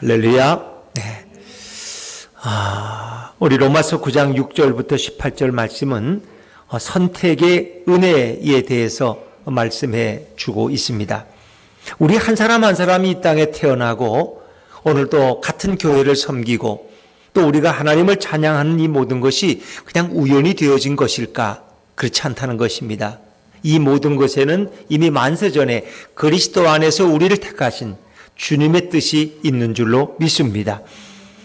할렐루야. 네. 우리 로마서 9장 6절부터 18절 말씀은 선택의 은혜에 대해서 말씀해 주고 있습니다. 우리 한 사람 한 사람이 이 땅에 태어나고 오늘도 같은 교회를 섬기고 또 우리가 하나님을 찬양하는 이 모든 것이 그냥 우연히 되어진 것일까? 그렇지 않다는 것입니다. 이 모든 것에는 이미 만세전에 그리스도 안에서 우리를 택하신 주님의 뜻이 있는 줄로 믿습니다.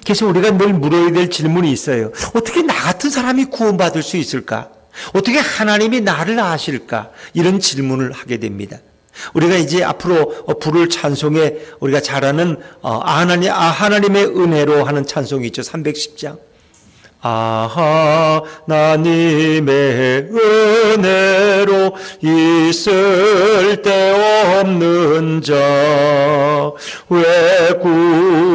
그래서 우리가 늘 물어야 될 질문이 있어요. 어떻게 나 같은 사람이 구원받을 수 있을까? 어떻게 하나님이 나를 아실까? 이런 질문을 하게 됩니다. 우리가 이제 앞으로 부를 찬송에 우리가 잘 아는 하나님의 은혜로 하는 찬송이 있죠. 310장. 하나님의 은혜로 있을 데 없는 자 왜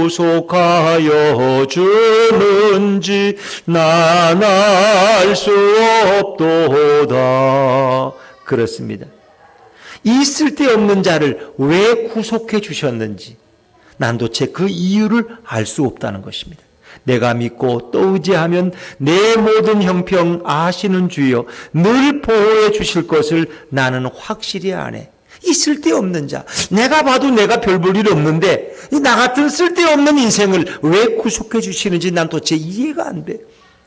구속하여 주는지 난 알 수 없도다. 그렇습니다. 있을 데 없는 자를 왜 구속해 주셨는지 난 도대체 그 이유를 알 수 없다는 것입니다. 내가 믿고 또 의지하면 내 모든 형편 아시는 주여 늘 보호해 주실 것을 나는 확실히 아네. 이 쓸데없는 자, 내가 봐도 내가 별 볼 일 없는데 나 같은 쓸데없는 인생을 왜 구속해 주시는지 난 도대체 이해가 안 돼.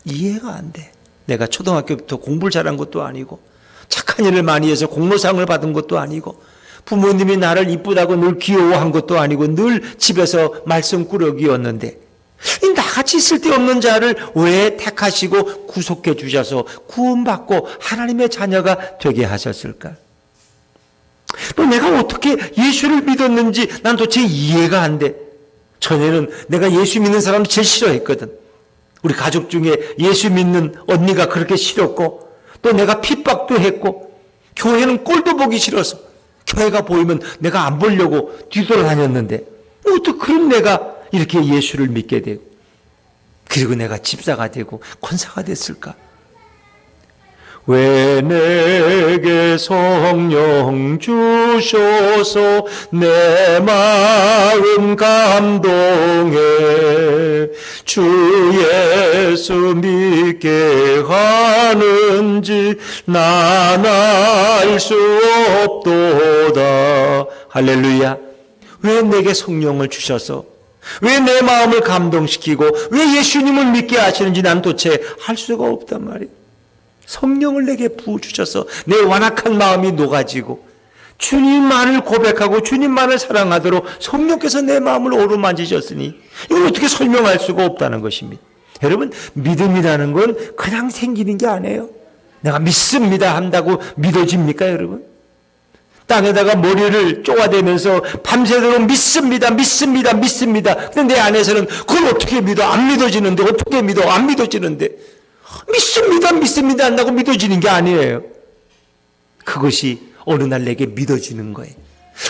이해가 안 돼. 내가 초등학교부터 공부를 잘한 것도 아니고 착한 일을 많이 해서 공로상을 받은 것도 아니고 부모님이 나를 이쁘다고 늘 귀여워한 것도 아니고 늘 집에서 말썽꾸러기였는데 나같이 쓸데없는 자를 왜 택하시고 구속해 주셔서 구원받고 하나님의 자녀가 되게 하셨을까? 또 내가 어떻게 예수를 믿었는지 난 도대체 이해가 안 돼. 전에는 내가 예수 믿는 사람 제일 싫어했거든. 우리 가족 중에 예수 믿는 언니가 그렇게 싫었고 또 내가 핍박도 했고 교회는 꼴도 보기 싫어서 교회가 보이면 내가 안 보려고 뒤돌아다녔는데 어떻게 그런 내가 이렇게 예수를 믿게 되고 그리고 내가 집사가 되고 권사가 됐을까? 왜 내게 성령 주셔서 내 마음 감동해 주 예수 믿게 하는지 난 알 수 없도다. 할렐루야. 왜 내게 성령을 주셔서 왜 내 마음을 감동시키고 왜 예수님을 믿게 하시는지 난 도대체 할 수가 없단 말이에요. 성령을 내게 부어주셔서 내 완악한 마음이 녹아지고 주님만을 고백하고 주님만을 사랑하도록 성령께서 내 마음을 오르만지셨으니 이걸 어떻게 설명할 수가 없다는 것입니다. 여러분, 믿음이라는 건 그냥 생기는 게 아니에요. 내가 믿습니다 한다고 믿어집니까, 여러분? 땅에다가 머리를 쪼아대면서 밤새도록 믿습니다. 근데 내 안에서는 그걸 어떻게 믿어? 안 믿어지는데 어떻게 믿어? 안 믿어지는데 믿습니다 한다고 믿어지는 게 아니에요. 그것이 어느 날 내게 믿어지는 거예요.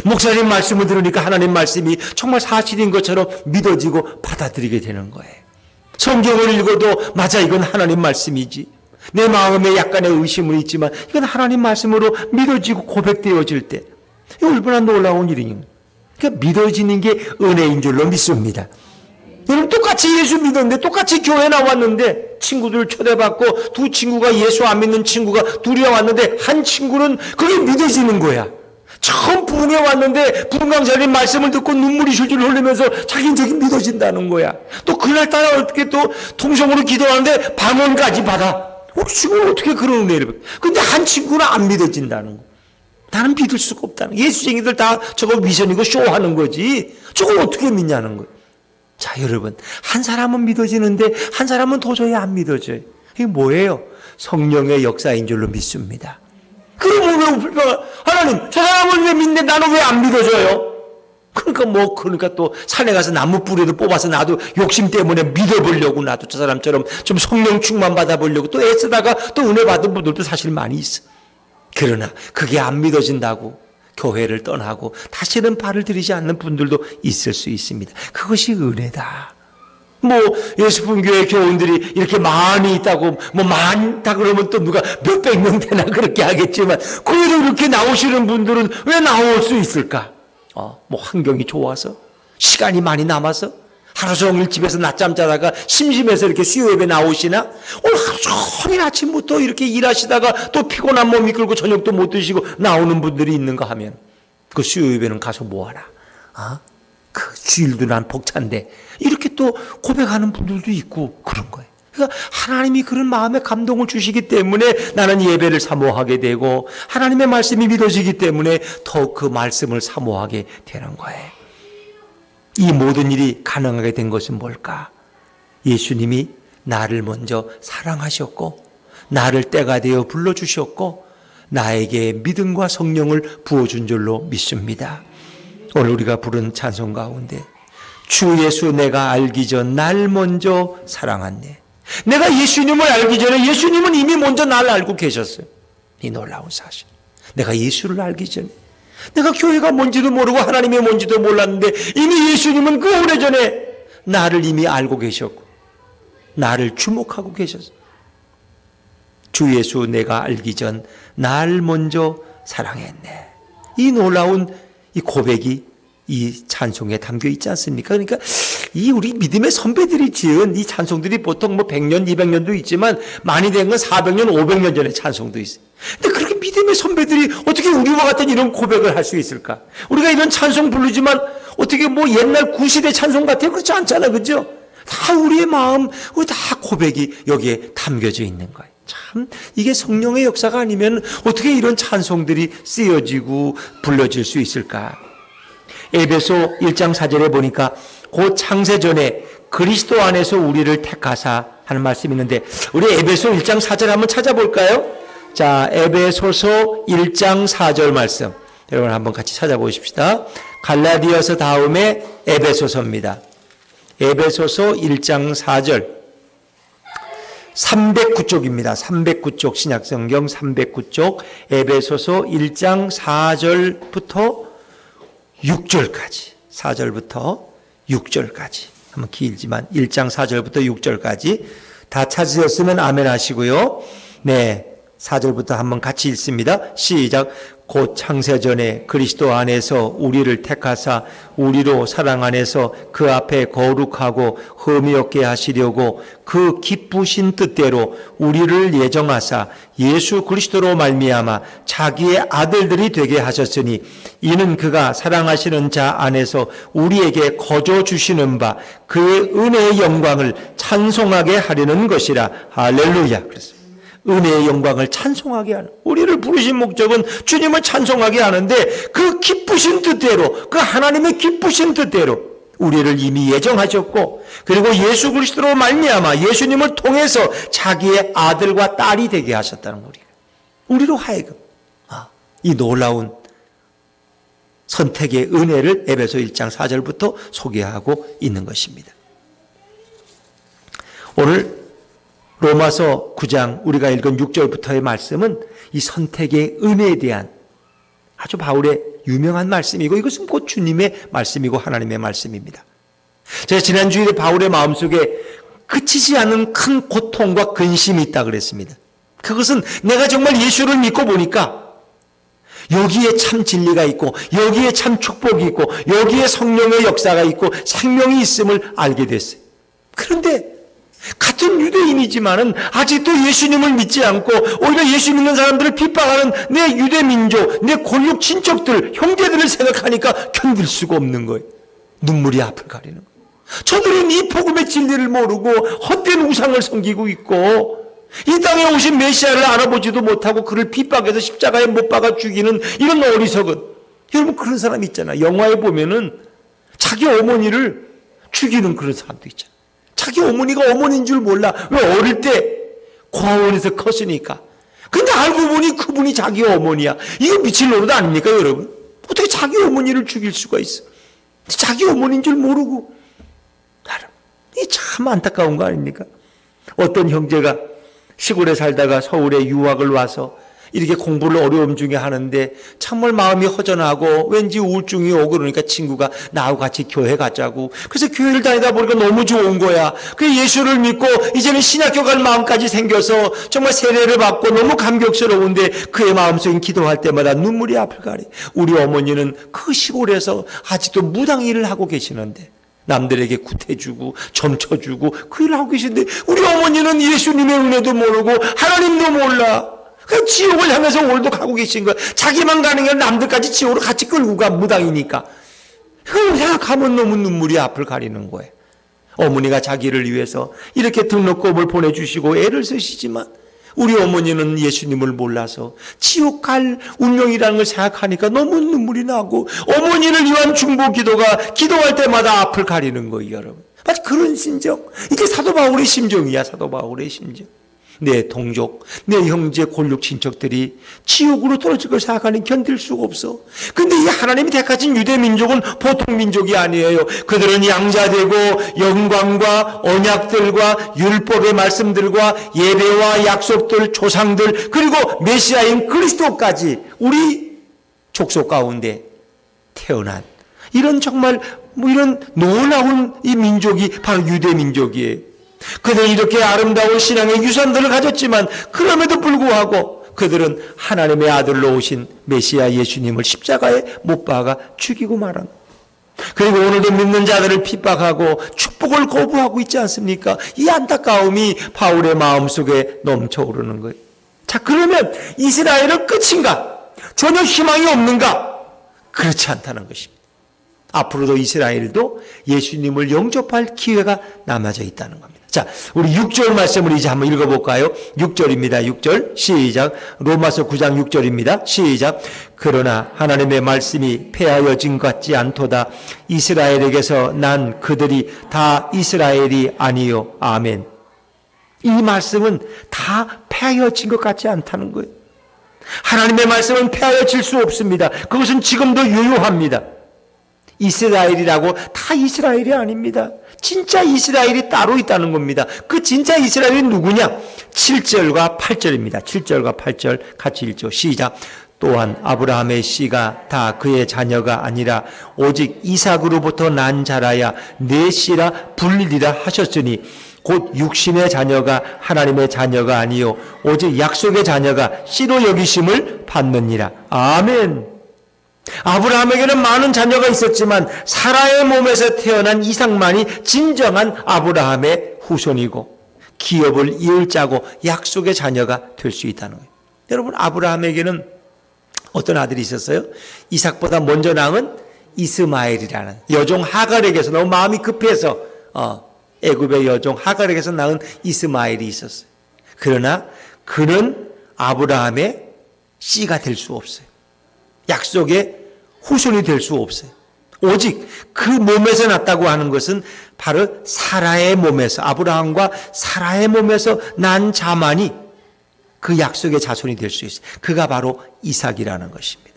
목사님 말씀을 들으니까 하나님 말씀이 정말 사실인 것처럼 믿어지고 받아들이게 되는 거예요. 성경을 읽어도 맞아, 이건 하나님 말씀이지. 내 마음에 약간의 의심은 있지만 이건 하나님 말씀으로 믿어지고 고백되어질 때 이거 얼마나 놀라운 일입니까? 그러니까 믿어지는 게 은혜인 줄로 믿습니다. 여러분, 똑같이 예수 믿었는데 똑같이 교회 나왔는데 친구들 초대받고 두 친구가 예수 안 믿는 친구가 둘이 왔는데 한 친구는 그게 믿어지는 거야. 처음 부흥에 왔는데 부흥강사님 말씀을 듣고 눈물이 줄줄 흘리면서 자기는 저기 믿어진다는 거야. 또 그날따라 어떻게 또 통성으로 기도하는데 방언까지 받아. 친구는 어떻게 그런 은혜를. 근데 한 친구는 안 믿어진다는 거. 나는 믿을 수가 없다는 거. 예수쟁이들 다 저거 미션이고 쇼하는 거지. 저걸 어떻게 믿냐는 거예요. 자, 여러분, 한 사람은 믿어지는데 한 사람은 도저히 안 믿어져요. 이게 뭐예요? 성령의 역사인 줄로 믿습니다. 그러면 왜 불평을, 하나님, 저 사람은 왜 믿는데 나는 왜 안 믿어져요? 그러니까 또 산에 가서 나무 뿌리도 뽑아서 나도 욕심 때문에 믿어보려고 나도 저 사람처럼 좀 성령 충만 받아보려고 또 애쓰다가 또 은혜 받은 분들도 사실 많이 있어. 그러나 그게 안 믿어진다고 교회를 떠나고 다시는 발을 들이지 않는 분들도 있을 수 있습니다. 그것이 은혜다. 예수분교회 교원들이 이렇게 많이 있다고, 많다 그러면 또 누가 몇백 명 되나 그렇게 하겠지만, 그래도 이렇게 나오시는 분들은 왜 나올 수 있을까? 환경이 좋아서? 시간이 많이 남아서? 하루 종일 집에서 낮잠 자다가 심심해서 이렇게 수요 예배 나오시나? 오늘 하루 종일 아침부터 이렇게 일하시다가 또 피곤한 몸 이끌고 저녁도 못 드시고 나오는 분들이 있는가 하면 그 수요 예배는 가서 뭐하나? 그 주일도 난 벅찬데 이렇게 또 고백하는 분들도 있고 그런 거예요. 그러니까 하나님이 그런 마음에 감동을 주시기 때문에 나는 예배를 사모하게 되고 하나님의 말씀이 믿어지기 때문에 더욱 그 말씀을 사모하게 되는 거예요. 이 모든 일이 가능하게 된 것은 뭘까? 예수님이 나를 먼저 사랑하셨고 나를 때가 되어 불러주셨고 나에게 믿음과 성령을 부어준 줄로 믿습니다. 오늘 우리가 부른 찬송 가운데 주 예수 내가 알기 전 날 먼저 사랑하네. 내가 예수님을 알기 전에 예수님은 이미 먼저 나를 알고 계셨어요. 이 놀라운 사실. 내가 예수를 알기 전에 내가 교회가 뭔지도 모르고 하나님이 뭔지도 몰랐는데 이미 예수님은 그 오래전에 나를 이미 알고 계셨고 나를 주목하고 계셨어요. 주 예수 내가 알기 전 날 먼저 사랑했네. 이 놀라운 이 고백이 이 찬송에 담겨 있지 않습니까? 그러니까 이 우리 믿음의 선배들이 지은 이 찬송들이 보통 뭐 100년, 200년도 있지만 많이 된 건 400년, 500년 전의 찬송도 있어요. 근데 그렇게 믿음의 선배들이 어떻게 우리와 같은 이런 고백을 할 수 있을까? 우리가 이런 찬송 부르지만 어떻게 뭐 옛날 구시대 찬송 같아요? 그렇지 않잖아, 그죠? 다 우리의 마음, 우리 다 고백이 여기에 담겨져 있는 거예요. 참 이게 성령의 역사가 아니면 어떻게 이런 찬송들이 쓰여지고 불려질 수 있을까? 에베소 1장 4절에 보니까 곧 창세전에 그리스도 안에서 우리를 택하사 하는 말씀이 있는데 우리 에베소 1장 4절 한번 찾아볼까요? 자, 에베소서 1장 4절 말씀 여러분 한번 같이 찾아보십시다. 갈라디아서 다음에 에베소서입니다. 에베소서 1장 4절 309쪽입니다. 309쪽 신약성경 309쪽 에베소서 1장 4절부터 6절까지 4절부터 6절까지 한번 길지만 1장 4절부터 6절까지 다 찾으셨으면 아멘 하시고요. 네, 4절부터 한번 같이 읽습니다. 시작. 곧 창세전에 그리스도 안에서 우리를 택하사 우리로 사랑 안에서 그 앞에 거룩하고 흠이 없게 하시려고 그 기쁘신 뜻대로 우리를 예정하사 예수 그리스도로 말미암아 자기의 아들들이 되게 하셨으니 이는 그가 사랑하시는 자 안에서 우리에게 거저 주시는 바 그의 은혜의 영광을 찬송하게 하려는 것이라. 할렐루야. 그랬습니다. 은혜의 영광을 찬송하게 하는, 우리를 부르신 목적은 주님을 찬송하게 하는데 그 기쁘신 뜻대로, 그 하나님의 기쁘신 뜻대로 우리를 이미 예정하셨고 그리고 예수 그리스도로 말미암아 예수님을 통해서 자기의 아들과 딸이 되게 하셨다는 거예요. 우리로 하여금 이 놀라운 선택의 은혜를 에베소 1장 4절부터 소개하고 있는 것입니다. 오늘 로마서 9장 우리가 읽은 6절부터의 말씀은 이 선택의 은혜에 대한 아주 바울의 유명한 말씀이고 이것은 곧 주님의 말씀이고 하나님의 말씀입니다. 제가 지난주에 바울의 마음속에 그치지 않은 큰 고통과 근심이 있다 그랬습니다. 그것은 내가 정말 예수를 믿고 보니까 여기에 참 진리가 있고 여기에 참 축복이 있고 여기에 성령의 역사가 있고 생명이 있음을 알게 됐어요. 그런데 같은 유대인이지만은 아직도 예수님을 믿지 않고 오히려 예수 믿는 사람들을 핍박하는 내 유대 민족, 내 골육 친척들, 형제들을 생각하니까 견딜 수가 없는 거예요. 눈물이 앞을 가리는 거예요. 저들은 이 복음의 진리를 모르고 헛된 우상을 섬기고 있고 이 땅에 오신 메시아를 알아보지도 못하고 그를 핍박해서 십자가에 못 박아 죽이는 이런 어리석은, 여러분 그런 사람 있잖아요. 영화에 보면은 자기 어머니를 죽이는 그런 사람도 있잖아요. 자기 어머니가 어머니인 줄 몰라. 왜? 어릴 때 고아원에서 컸으니까. 근데 알고 보니 그분이 자기 어머니야. 이거 미칠 노릇 아닙니까 여러분? 어떻게 자기 어머니를 죽일 수가 있어? 자기 어머니인 줄 모르고. 이게 참 안타까운 거 아닙니까? 어떤 형제가 시골에 살다가 서울에 유학을 와서 이렇게 공부를 어려움 중에 하는데 정말 마음이 허전하고 왠지 우울증이 오고 그러니까 친구가 나하고 같이 교회 가자고. 그래서 교회를 다니다 보니까 너무 좋은 거야. 그 예수를 믿고 이제는 신학교 갈 마음까지 생겨서 정말 세례를 받고 너무 감격스러운데 그의 마음속에 기도할 때마다 눈물이 앞을 가리. 우리 어머니는 그 시골에서 아직도 무당 일을 하고 계시는데 남들에게 구태주고 점쳐주고 그 일을 하고 계신데 우리 어머니는 예수님의 은혜도 모르고 하나님도 몰라. 그 지옥을 향해서 오늘도 가고 계신 거야. 자기만 가는 게 아니라 남들까지 지옥으로 같이 끌고 가, 무당이니까. 그걸 생각하면 너무 눈물이 앞을 가리는 거예요. 어머니가 자기를 위해서 이렇게 등록금을 보내주시고 애를 쓰시지만 우리 어머니는 예수님을 몰라서 지옥 갈 운명이라는 걸 생각하니까 너무 눈물이 나고 어머니를 위한 중보 기도가 기도할 때마다 앞을 가리는 거예요, 여러분. 마치 그런 심정. 이게 사도 바울의 심정이야, 사도 바울의 심정. 내 동족, 내 형제, 골육 친척들이 지옥으로 떨어질 걸 생각하니 견딜 수가 없어. 근데 이 하나님이 택하신 유대 민족은 보통 민족이 아니에요. 그들은 양자되고 영광과 언약들과 율법의 말씀들과 예배와 약속들, 조상들, 그리고 메시아인 그리스도까지 우리 족속 가운데 태어난 이런 정말 이런 놀라운 이 민족이 바로 유대 민족이에요. 그들은 이렇게 아름다운 신앙의 유산들을 가졌지만 그럼에도 불구하고 그들은 하나님의 아들로 오신 메시아 예수님을 십자가에 못 박아 죽이고 말한. 그리고 오늘도 믿는 자들을 핍박하고 축복을 거부하고 있지 않습니까? 이 안타까움이 바울의 마음속에 넘쳐오르는 거예요. 자, 그러면 이스라엘은 끝인가? 전혀 희망이 없는가? 그렇지 않다는 것입니다. 앞으로도 이스라엘도 예수님을 영접할 기회가 남아져 있다는 겁니다. 자, 우리 6절 말씀을 이제 한번 읽어볼까요? 6절입니다. 6절 시작. 로마서 9장 6절입니다. 시작. 그러나 하나님의 말씀이 폐하여진 것 같지 않도다. 이스라엘에게서 난 그들이 다 이스라엘이 아니요. 아멘. 이 말씀은 다 폐하여진 것 같지 않다는 거예요. 하나님의 말씀은 폐하여질 수 없습니다. 그것은 지금도 유효합니다. 이스라엘이라고 다 이스라엘이 아닙니다. 진짜 이스라엘이 따로 있다는 겁니다. 그 진짜 이스라엘이 누구냐? 7절과 8절입니다. 7절과 8절 같이 읽죠. 시작. 또한 아브라함의 씨가 다 그의 자녀가 아니라 오직 이삭으로부터 난 자라야 내 씨라 불리리라 하셨으니 곧 육신의 자녀가 하나님의 자녀가 아니요 오직 약속의 자녀가 씨로 여기심을 받느니라. 아멘. 아브라함에게는 많은 자녀가 있었지만 사라의 몸에서 태어난 이삭만이 진정한 아브라함의 후손이고 기업을 이을 자고 약속의 자녀가 될 수 있다는 거예요. 여러분, 아브라함에게는 어떤 아들이 있었어요? 이삭보다 먼저 낳은 이스마엘이라는 여종 하갈에게서 너무 마음이 급해서 애굽의 여종 하갈에게서 낳은 이스마엘이 있었어요. 그러나 그는 아브라함의 씨가 될 수 없어요. 약속의 후손이 될 수 없어요. 오직 그 몸에서 났다고 하는 것은 바로 사라의 몸에서, 아브라함과 사라의 몸에서 난 자만이 그 약속의 자손이 될 수 있어요. 그가 바로 이삭이라는 것입니다.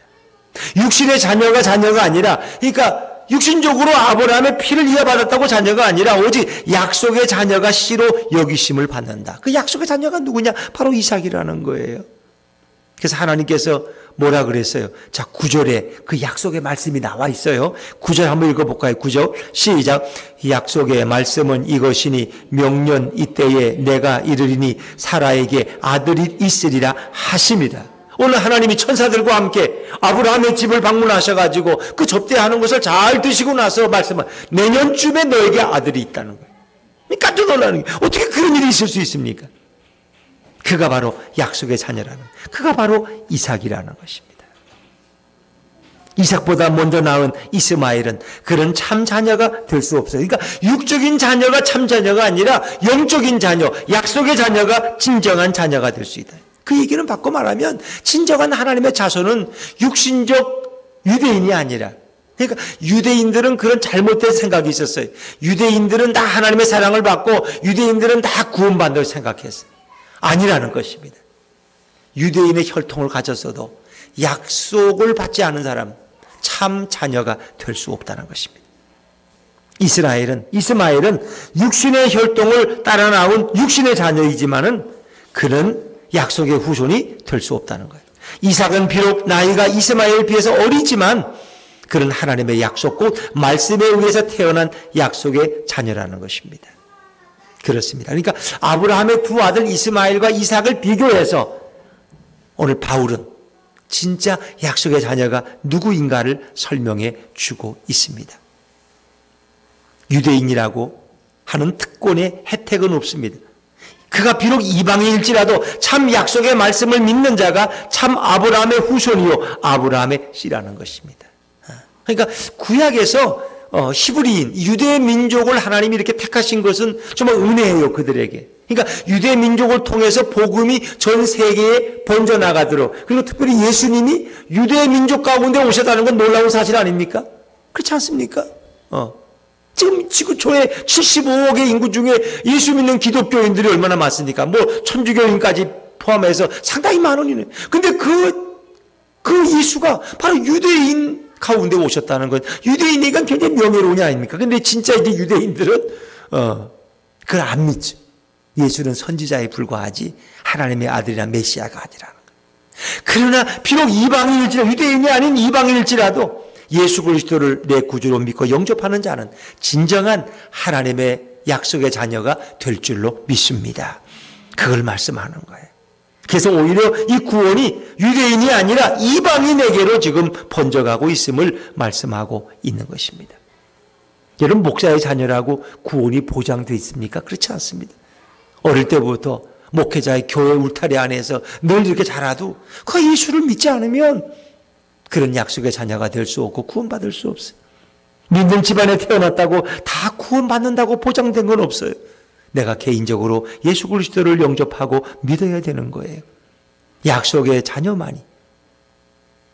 육신의 자녀가 아니라, 그러니까 육신적으로 아브라함의 피를 이어받았다고 자녀가 아니라 오직 약속의 자녀가 씨로 여기심을 받는다. 그 약속의 자녀가 누구냐? 바로 이삭이라는 거예요. 그래서 하나님께서 뭐라 그랬어요? 자, 9절에 그 약속의 말씀이 나와 있어요. 9절 한번 읽어볼까요? 9절 시작. 약속의 말씀은 이것이니 명년 이때에 내가 이르리니 사라에게 아들이 있으리라 하심이라. 오늘 하나님이 천사들과 함께 아브라함의 집을 방문하셔가지고 그 접대하는 것을 잘 드시고 나서 말씀은 내년쯤에 너에게 아들이 있다는 거예요. 깜짝 놀라는 거예요. 어떻게 그런 일이 있을 수 있습니까? 그가 바로 약속의 자녀라는, 그가 바로 이삭이라는 것입니다. 이삭보다 먼저 낳은 이스마엘은 그런 참 자녀가 될 수 없어요. 그러니까 육적인 자녀가 참 자녀가 아니라 영적인 자녀, 약속의 자녀가 진정한 자녀가 될 수 있다. 그 얘기는 바꿔 말하면 진정한 하나님의 자손은 육신적 유대인이 아니라, 그러니까 유대인들은 그런 잘못된 생각이 있었어요. 유대인들은 다 하나님의 사랑을 받고 유대인들은 다 구원받는다고 생각했어요. 아니라는 것입니다. 유대인의 혈통을 가졌어도 약속을 받지 않은 사람, 참 자녀가 될 수 없다는 것입니다. 이스마엘은 육신의 혈통을 따라 나온 육신의 자녀이지만은 그는 약속의 후손이 될 수 없다는 거예요. 이삭은 비록 나이가 이스마엘에 비해서 어리지만 그는 하나님의 약속, 곧 말씀에 의해서 태어난 약속의 자녀라는 것입니다. 그렇습니다. 그러니까 아브라함의 두 아들 이스마엘과 이삭을 비교해서 오늘 바울은 진짜 약속의 자녀가 누구인가를 설명해 주고 있습니다. 유대인이라고 하는 특권의 혜택은 없습니다. 그가 비록 이방인일지라도 참 약속의 말씀을 믿는 자가 참 아브라함의 후손이요 아브라함의 씨라는 것입니다. 그러니까 구약에서 히브리인, 유대 민족을 하나님이 이렇게 택하신 것은 정말 은혜예요, 그들에게. 그러니까 유대 민족을 통해서 복음이 전 세계에 번져나가도록, 그리고 특별히 예수님이 유대 민족 가운데 오셨다는 건 놀라운 사실 아닙니까? 그렇지 않습니까? 지금 지구촌에 75억의 인구 중에 예수 믿는 기독교인들이 얼마나 많습니까? 뭐 천주교인까지 포함해서 상당히 많으니. 근데 그 예수가 바로 유대인 가운데 오셨다는 건, 유대인이니까 굉장히 명예로운이 아닙니까? 근데 진짜 이제 유대인들은 그걸 안 믿죠. 예수는 선지자에 불과하지 하나님의 아들이나 메시아가 아니라는 거예요. 그러나 비록 이방인일지라도, 유대인이 아닌 이방인일지라도 예수 그리스도를 내 구주로 믿고 영접하는 자는 진정한 하나님의 약속의 자녀가 될 줄로 믿습니다. 그걸 말씀하는 거예요. 그래서 오히려 이 구원이 유대인이 아니라 이방인에게로 지금 번져가고 있음을 말씀하고 있는 것입니다. 여러분, 목사의 자녀라고 구원이 보장되어 있습니까? 그렇지 않습니다. 어릴 때부터 목회자의 교회 울타리 안에서 늘 이렇게 자라도 그 예수를 믿지 않으면 그런 약속의 자녀가 될 수 없고 구원받을 수 없어요. 믿는 집안에 태어났다고 다 구원받는다고 보장된 건 없어요. 내가 개인적으로 예수 그리스도를 영접하고 믿어야 되는 거예요. 약속의 자녀만이.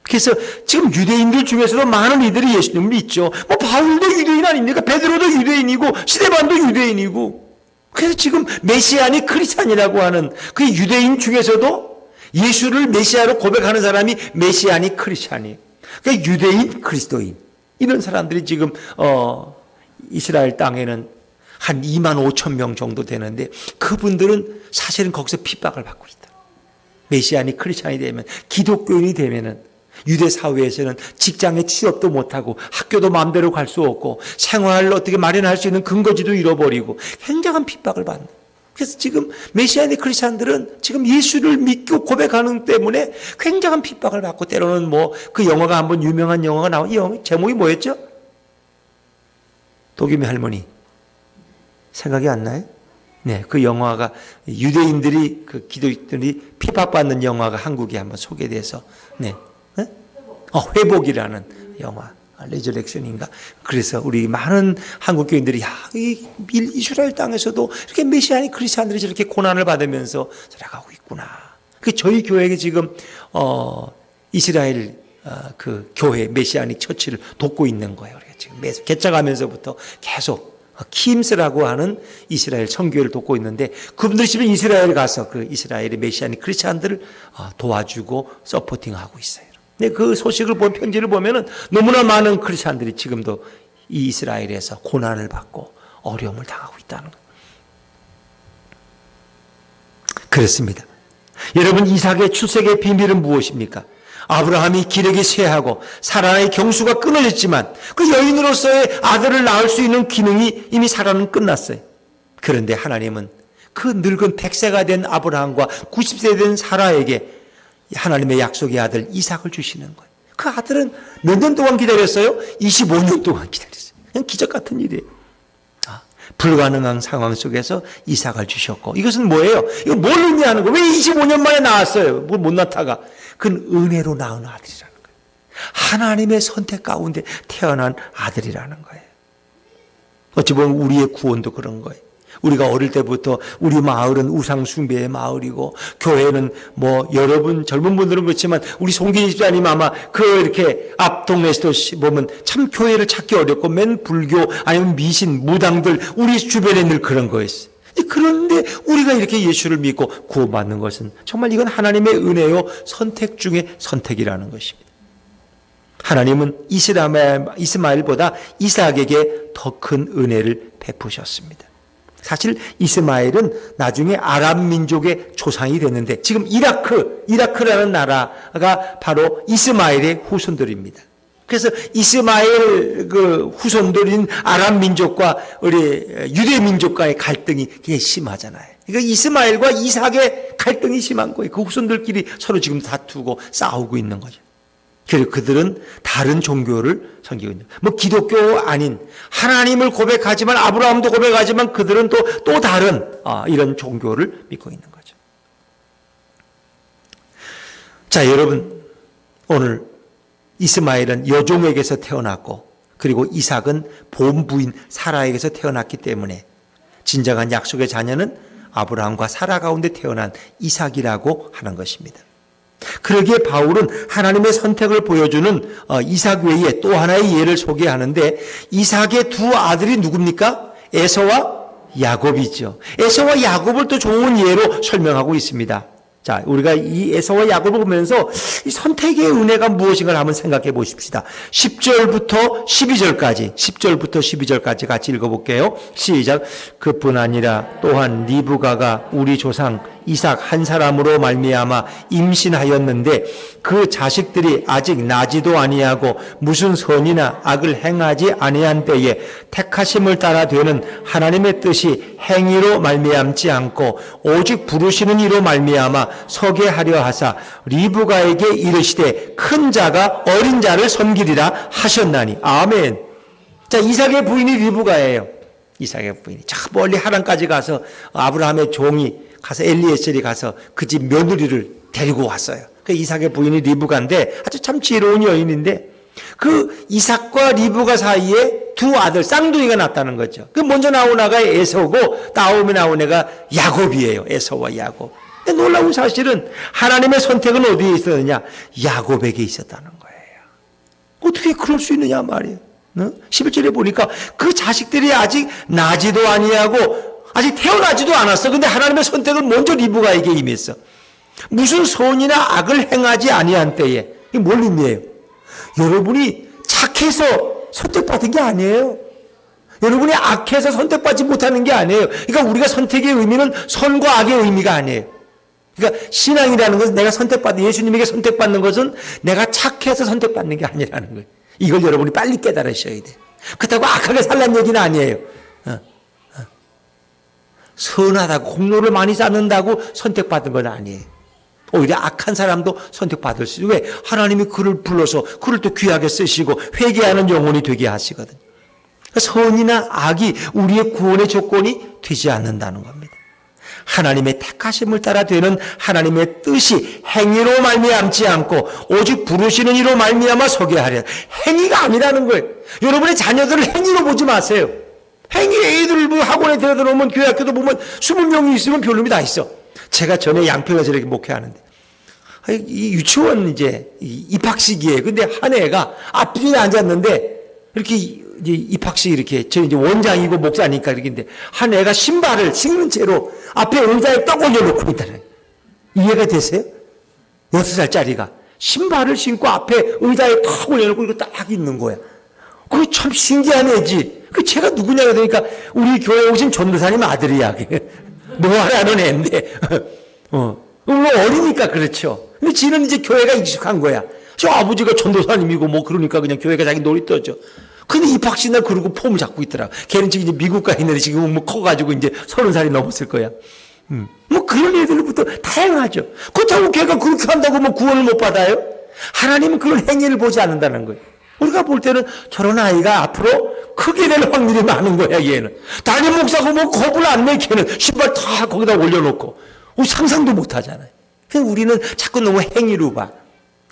그래서 지금 유대인들 중에서도 많은 이들이 예수님을 믿죠. 뭐 바울도 유대인 아닙니까? 베드로도 유대인이고 스데반도 유대인이고. 그래서 지금 메시아니 크리스찬이라고 하는 그 유대인 중에서도 예수를 메시아로 고백하는 사람이 메시아니 크리스찬이에요. 그러니까 유대인, 그리스도인 이런 사람들이 지금 이스라엘 땅에는 한 2만 5천 명 정도 되는데 그분들은 사실은 거기서 핍박을 받고 있다. 메시아니 크리스찬이 되면, 기독교인이 되면은 유대 사회에서는 직장에 취업도 못하고 학교도 마음대로 갈 수 없고 생활을 어떻게 마련할 수 있는 근거지도 잃어버리고 굉장한 핍박을 받는. 그래서 지금 메시아니 크리스찬들은 지금 예수를 믿고 고백하는 때문에 굉장한 핍박을 받고, 때로는 뭐 그 영화가 한번 유명한 영화가 나온, 이 영화 제목이 뭐였죠? 도겸이 할머니 생각이 안 나요? 네, 그 영화가 유대인들이, 그 기독교인들이 핍박받는 영화가 한국에 한번 소개돼서, 네, 회복이라는 영화, 레저렉션인가. 그래서 우리 많은 한국교인들이 이 이스라엘 땅에서도 이렇게 메시아니 크리스찬들이 저렇게 고난을 받으면서 살아가고 있구나. 그 저희 교회에 지금 이스라엘 그 교회 메시아닉 처치를 돕고 있는 거예요. 우리가 지금 매주 개척하면서부터 계속 키임스라고 하는 이스라엘 선교회를 돕고 있는데, 그분들이 지금 이스라엘 가서 그 이스라엘의 메시아닉 크리스찬들을 도와주고 서포팅하고 있어요. 근데 그 소식을 본 편지를 보면은 너무나 많은 크리스찬들이 지금도 이 이스라엘에서 고난을 받고 어려움을 당하고 있다는 거예요. 그렇습니다. 여러분, 이삭의 출생의 비밀은 무엇입니까? 아브라함이 기력이 쇠하고 사라의 경수가 끊어졌지만 그 여인으로서의 아들을 낳을 수 있는 기능이 이미 사라는 끝났어요. 그런데 하나님은 그 늙은 100세가 된 아브라함과 90세 된 사라에게 하나님의 약속의 아들 이삭을 주시는 거예요. 그 아들은 몇 년 동안 기다렸어요? 25년 동안 기다렸어요. 그냥 기적 같은 일이에요. 불가능한 상황 속에서 이삭을 주셨고, 이것은 뭐예요? 이거 뭘 의미하는 거예요? 왜 25년 만에 낳았어요? 뭘 못 낳다가? 그건 은혜로 낳은 아들이라는 거예요. 하나님의 선택 가운데 태어난 아들이라는 거예요. 어찌 보면 우리의 구원도 그런 거예요. 우리가 어릴 때부터 우리 마을은 우상 숭배의 마을이고, 교회는 뭐 여러분 젊은 분들은 그렇지만 우리 송기희 집사님 아마 그 이렇게 앞 동네에서도 보면 참 교회를 찾기 어렵고 맨 불교 아니면 미신 무당들 우리 주변에 늘 그런 거였어요. 그런데 우리가 이렇게 예수를 믿고 구원받는 것은 정말 이건 하나님의 은혜요, 선택 중에 선택이라는 것입니다. 하나님은 이스마엘보다 이삭에게 더 큰 은혜를 베푸셨습니다. 사실 이스마엘은 나중에 아람 민족의 조상이 됐는데, 지금 이라크라는 나라가 바로 이스마엘의 후손들입니다. 그래서 이스마엘 그 후손들인 아람 민족과 우리 유대 민족과의 갈등이 굉장히 심하잖아요. 그러니까 이스마엘과 이삭의 갈등이 심한 거예요. 그 후손들끼리 서로 지금 다투고 싸우고 있는 거죠. 그리고 그들은 다른 종교를 섬기고 있는, 뭐 기독교 아닌, 하나님을 고백하지만, 아브라함도 고백하지만 그들은 또 다른 이런 종교를 믿고 있는 거죠. 자, 여러분, 오늘 이스마엘은 여종에게서 태어났고, 그리고 이삭은 본부인 사라에게서 태어났기 때문에 진정한 약속의 자녀는 아브라함과 사라 가운데 태어난 이삭이라고 하는 것입니다. 그러기에 바울은 하나님의 선택을 보여주는 이삭 외에 또 하나의 예를 소개하는데, 이삭의 두 아들이 누굽니까? 에서와 야곱이죠. 에서와 야곱을 또 좋은 예로 설명하고 있습니다. 자, 우리가 이 에서와 야곱을 보면서 이 선택의 은혜가 무엇인가를 한번 생각해 보십시다. 10절부터 12절까지 같이 읽어볼게요. 시작. 그뿐 아니라 또한 리브가가 우리 조상 이삭 한 사람으로 말미암아 임신하였는데 그 자식들이 아직 나지도 아니하고 무슨 선이나 악을 행하지 아니한 때에 택하심을 따라 되는 하나님의 뜻이 행위로 말미암지 않고 오직 부르시는 이로 말미암아 서게 하려 하사 리브가에게 이르시되 큰 자가 어린 자를 섬기리라 하셨나니. 아멘. 자, 이삭의 부인이 리브가예요. 이삭의 부인이 저 멀리 하란까지 가서 아브라함의 종이 가서 엘리에셀이 가서 그 집 며느리를 데리고 왔어요. 그 이삭의 부인이 리브가인데 아주 참 지혜로운 여인인데, 그 이삭과 리브가 사이에 두 아들 쌍둥이가 났다는 거죠. 그 먼저 나온 애가 에서고 다음에 나온 애가 야곱이에요. 에서와 야곱. 근데 놀라운 사실은 하나님의 선택은 어디에 있었느냐? 야곱에게 있었다는 거예요. 어떻게 그럴 수 있느냐 말이에요. 11절에 보니까 그 자식들이 아직 나지도 아니하고 아직 태어나지도 않았어. 근데 하나님의 선택은 먼저 리브가에게 임했어. 무슨 선이나 악을 행하지 아니한 때에. 이게 뭘 의미해요? 여러분이 착해서 선택받은 게 아니에요. 여러분이 악해서 선택받지 못하는 게 아니에요. 그러니까 우리가 선택의 의미는 선과 악의 의미가 아니에요. 그러니까 신앙이라는 것은 내가 예수님에게 선택받는 것은 내가 착해서 선택받는 게 아니라는 거예요. 이걸 여러분이 빨리 깨달으셔야 돼요. 그렇다고 악하게 살란 얘기는 아니에요. 선하다고 공로를 많이 쌓는다고 선택받은 건 아니에요. 오히려 악한 사람도 선택받을 수 있어요. 왜? 하나님이 그를 불러서 그를 또 귀하게 쓰시고 회개하는 영혼이 되게 하시거든요. 선이나 악이 우리의 구원의 조건이 되지 않는다는 겁니다. 하나님의 택하심을 따라 되는 하나님의 뜻이 행위로 말미암지 않고 오직 부르시는 이로 말미암아 서게 하려. 행위가 아니라는 거예요. 여러분의 자녀들을 행위로 보지 마세요. 행위 애들을 뭐 학원에 데려다 놓으면 교회 학교도 보면 20명이 있으면 별놈이 다 있어. 제가 전에 양평에서 이렇게 목회하는데 이 유치원 이제 입학식이에요. 근데 한 애가 앞뒤에 앉았는데 이렇게 이제 입학식 이렇게 저 이제 원장이고 목사니까 이렇게인데 한 애가 신발을 신는 채로 앞에 의자에 떡 올려놓고 있다는. 이해가 되세요? 6살짜리가 신발을 신고 앞에 의자에 탁 올려놓고 이거 딱 있는 거야. 그게 참 신기한 애지. 그 제가 누구냐고 그러니까 우리 교회 오신 전도사님 아들이야. 노아라는 애인데. 물론 어리니까 그렇죠. 근데 지는 이제 교회가 익숙한 거야. 저 아버지가 전도사님이고 뭐 그러니까 그냥 교회가 자기 놀이터죠. 근데 입학식 날 그러고 폼을 잡고 있더라고. 걔는 지금 이제 미국 가 있는데 지금 뭐 커가지고 이제 30살이 넘었을 거야. 뭐 그런 애들부터 다양하죠. 그렇다고 걔가 그렇게 한다고 뭐 구원을 못 받아요? 하나님은 그런 행위를 보지 않는다는 거예요. 우리가 볼 때는 저런 아이가 앞으로 크게 될 확률이 많은 거야, 얘는. 담임 목사고 뭐 겁을 안 내, 걔는. 신발 다 거기다 올려놓고. 상상도 못 하잖아요. 그냥 우리는 자꾸 너무 행위로 봐.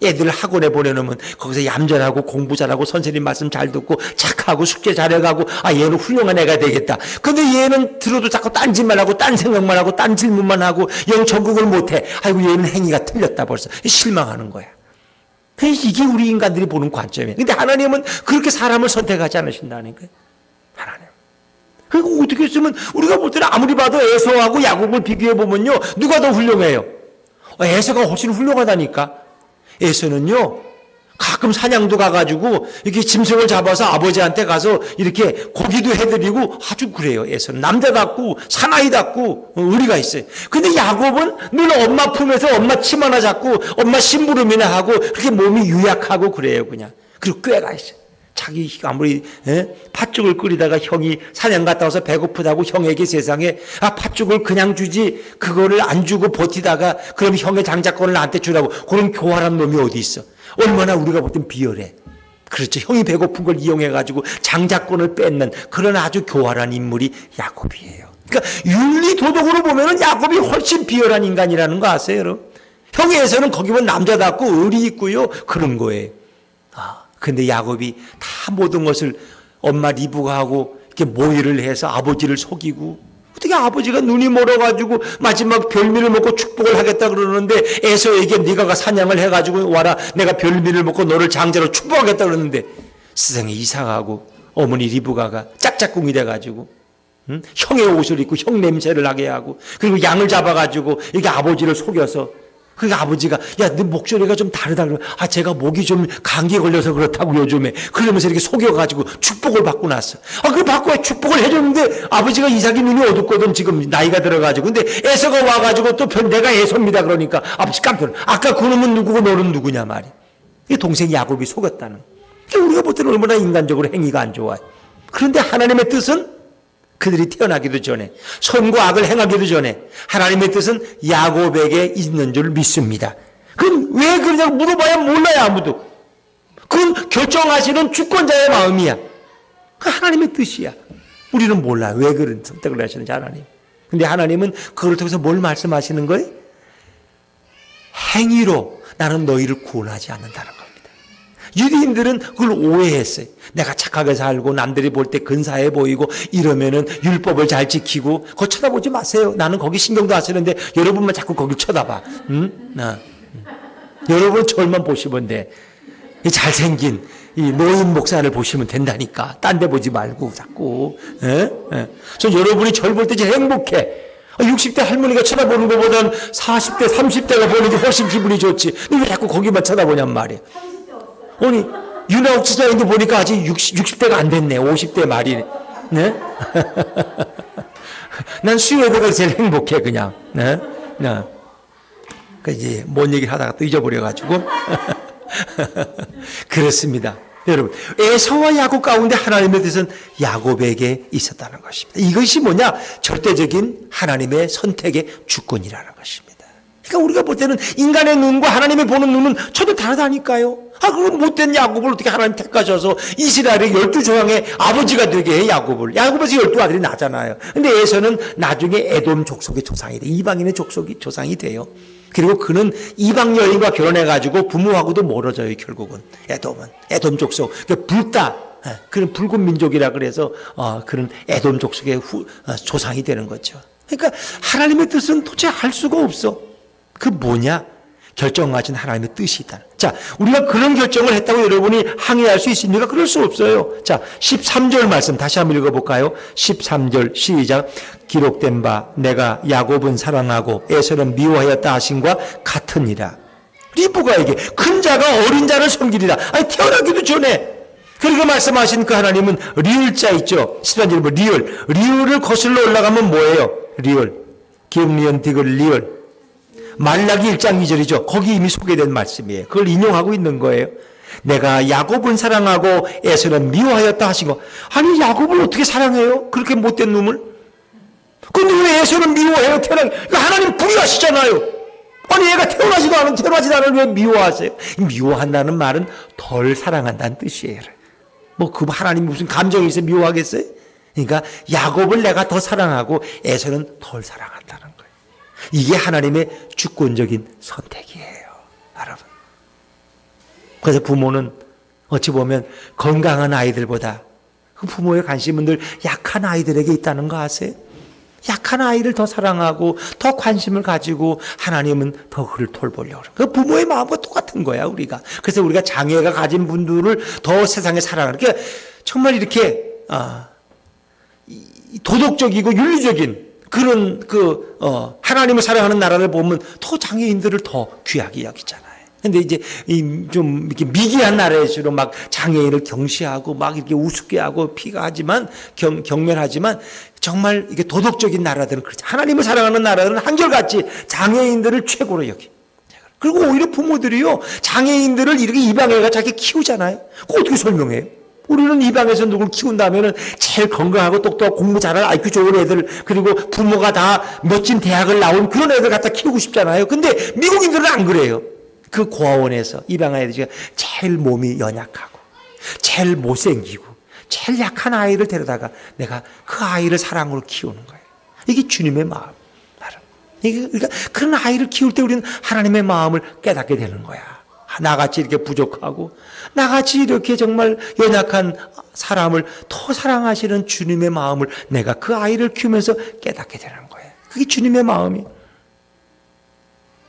애들을 학원에 보내놓으면 거기서 얌전하고 공부 잘하고 선생님 말씀 잘 듣고 착하고 숙제 잘해가고 얘는 훌륭한 애가 되겠다. 근데 얘는 들어도 자꾸 딴 짓만 하고 딴 생각만 하고 딴 질문만 하고 영 적응을 못해. 아이고 얘는 행위가 틀렸다 벌써. 실망하는 거야. 이게 우리 인간들이 보는 관점이에요. 근데 하나님은 그렇게 사람을 선택하지 않으신다는 거예요. 하나님. 그리고 어떻게 쓰면 우리가 볼 때는 아무리 봐도 에서하고 야곱을 비교해 보면요. 누가 더 훌륭해요? 에서가 훨씬 훌륭하다니까. 에서는요. 가끔 사냥도 가가지고 이렇게 짐승을 잡아서 아버지한테 가서 이렇게 고기도 해드리고 아주 그래요. 에서는 남자답고 사나이답고 의리가 있어요. 근데 야곱은 늘 엄마 품에서 엄마 침 하나 잡고 엄마 심부름이나 하고 그렇게 몸이 유약하고 그래요. 그냥. 그리고 꾀가 있어요. 자기 아무리 팥죽을 끓이다가 형이 사냥 갔다 와서 배고프다고 형에게 세상에 팥죽을 그냥 주지 그거를 안 주고 버티다가 그럼 형의 장자권을 나한테 주라고 그런 교활한 놈이 어디 있어. 얼마나 우리가 볼 땐 비열해. 그렇죠. 형이 배고픈 걸 이용해가지고 장자권을 뺏는 그런 아주 교활한 인물이 야곱이에요. 그러니까 윤리도덕으로 보면은 야곱이 훨씬 비열한 인간이라는 거 아세요, 여러분? 형에서는 거기 보면 남자답고 의리 있고요. 그런 거예요. 근데 야곱이 다 모든 것을 엄마 리브가 하고 이렇게 모의를 해서 아버지를 속이고 어떻게 아버지가 눈이 멀어가지고 마지막 별미를 먹고 축복을 하겠다 그러는데 에서에게 네가 사냥을 해가지고 와라 내가 별미를 먹고 너를 장자로 축복하겠다 그러는데 세상에 이상하고 어머니 리브가가 짝짝꿍이 돼가지고 형의 옷을 입고 형 냄새를 나게 하고 그리고 양을 잡아가지고 이게 아버지를 속여서 그러니까 아버지가 야 네 목소리가 좀 다르다 그러면 제가 목이 좀 감기에 걸려서 그렇다고 요즘에 그러면서 이렇게 속여가지고 축복을 받고 났어. 그 받고 축복을 해줬는데 아버지가 이삭이 눈이 어둡거든 지금 나이가 들어가지고 근데 에서가 와가지고 또 내가 에서입니다 그러니까 아버지 깜짝 놀라. 아까 그놈은 누구고 너는 누구냐 말이야. 이게 동생 야곱이 속였다는. 그러니까 우리가 볼 때는 얼마나 인간적으로 행위가 안 좋아요. 그런데 하나님의 뜻은 그들이 태어나기도 전에 선과 악을 행하기도 전에 하나님의 뜻은 야곱에게 있는 줄 믿습니다. 그럼 왜 그러냐고 물어봐야 몰라요 아무도. 그건 결정하시는 주권자의 마음이야. 그 하나님의 뜻이야. 우리는 몰라요. 왜 그런 선택을 하시는지 하나님. 근데 하나님은 그걸 통해서 뭘 말씀하시는 거예요? 행위로 나는 너희를 구원하지 않는다는 겁니다. 유대인들은 그걸 오해했어요. 내가 착하게 살고 남들이 볼 때 근사해 보이고 이러면은 율법을 잘 지키고 그거 쳐다보지 마세요. 나는 거기 신경도 안 쓰는데 여러분만 자꾸 거길 쳐다봐. 여러분 저만 보시면 돼. 이 잘생긴 이 노인 목사를 보시면 된다니까. 딴 데 보지 말고 자꾸. 전 여러분이 절 볼 때 제일 행복해. 60대 할머니가 쳐다보는 것보다는 40대 30대가 보는 게 훨씬 기분이 좋지. 왜 자꾸 거기만 쳐다보냔 말이야. 아니 윤아옥 지사님도 보니까 아직 60대가 안 됐네. 50대 말이네. 네? 난 수요예배가 제일 행복해 그냥. 네? 그 이제 뭔 얘기를 하다가 또 잊어버려가지고 그렇습니다. 여러분 에서와 야곱 가운데 하나님의 뜻은 야곱에게 있었다는 것입니다. 이것이 뭐냐? 절대적인 하나님의 선택의 주권이라는 것입니다. 그러니까 우리가 볼 때는 인간의 눈과 하나님이 보는 눈은 저도 다르다니까요. 그럼 못된 야곱을 어떻게 하나님 택하셔서 이스라엘의 12조상의 아버지가 되게 해 야곱을. 야곱에서 12아들이 나잖아요. 근데 에서는 나중에 에돔 족속의 조상이 돼. 이방인의 조상이 돼요. 그리고 그는 이방 여인과 결혼해가지고 부모하고도 멀어져요 결국은. 에돔 족속. 불다. 그런 붉은 민족이라 그래서 그런 에돔 족속의 조상이 되는 거죠. 그러니까 하나님의 뜻은 도대체 알 수가 없어. 그 뭐냐? 결정하신 하나님의 뜻이 있다. 자, 우리가 그런 결정을 했다고 여러분이 항의할 수 있습니까? 그럴 수 없어요. 자, 13절 말씀 다시 한번 읽어볼까요? 13절 시작. 기록된 바 내가 야곱은 사랑하고 에서는 미워하였다 하신과 같으니라. 리브가에게 큰 자가 어린 자를 섬기리라. 아니 태어나기도 전에 그렇게 말씀하신 그 하나님은 리을자 있죠. 13절 리을을 거슬러 올라가면 뭐예요? 리을. 기억리은 디귿 리을. 말라기 1장 2절이죠. 거기 이미 소개된 말씀이에요. 그걸 인용하고 있는 거예요. 내가 야곱은 사랑하고 에서는 미워하였다 하신 거. 아니 야곱을 어떻게 사랑해요? 그렇게 못된 놈을? 근데 왜 에서는 미워해요? 하나님 불의하시잖아요. 아니 얘가 태어나지도 않은 왜 미워하세요? 미워한다는 말은 덜 사랑한다는 뜻이에요. 그 하나님 무슨 감정이 있어 미워하겠어요? 그러니까 야곱을 내가 더 사랑하고 에서는 덜 사랑한다는 거예요. 이게 하나님의 주권적인 선택이에요. 여러분. 그래서 부모는 어찌 보면 건강한 아이들보다 그 부모의 관심은 늘 약한 아이들에게 있다는 거 아세요? 약한 아이를 더 사랑하고 더 관심을 가지고 하나님은 더 그를 돌보려고 그래요. 그 부모의 마음과 똑같은 거야 우리가. 그래서 우리가 장애가 가진 분들을 더 세상에 사랑하는. 그러니까 정말 이렇게 도덕적이고 윤리적인 그런 하나님을 사랑하는 나라를 보면 더 장애인들을 더 귀하게 여기잖아요. 근데 이제 좀 이렇게 미개한 나라일수록 막 장애인을 경시하고 막 이렇게 우습게 하고 피가하지만 경멸하지만 정말 이게 도덕적인 나라들은 그렇지. 하나님을 사랑하는 나라들은 한결같이 장애인들을 최고로 여기. 그리고 오히려 부모들이요 장애인들을 이렇게 이방에 가서 자기 키우잖아요. 그거 어떻게 설명해요? 우리는 이방에서 누굴 키운다면은 제일 건강하고 똑똑하고 공부 잘하는 IQ 좋은 애들, 그리고 부모가 다 멋진 대학을 나온 그런 애들 갖다 키우고 싶잖아요. 근데 미국인들은 안 그래요. 그 고아원에서 이방 아이들이 제일 몸이 연약하고 제일 못생기고 제일 약한 아이를 데려다가 내가 그 아이를 사랑으로 키우는 거예요. 이게 주님의 마음. 그러니까 그런 아이를 키울 때 우리는 하나님의 마음을 깨닫게 되는 거야. 나같이 이렇게 부족하고 나같이 이렇게 정말 연약한 사람을 더 사랑하시는 주님의 마음을 내가 그 아이를 키우면서 깨닫게 되는 거예요. 그게 주님의 마음이.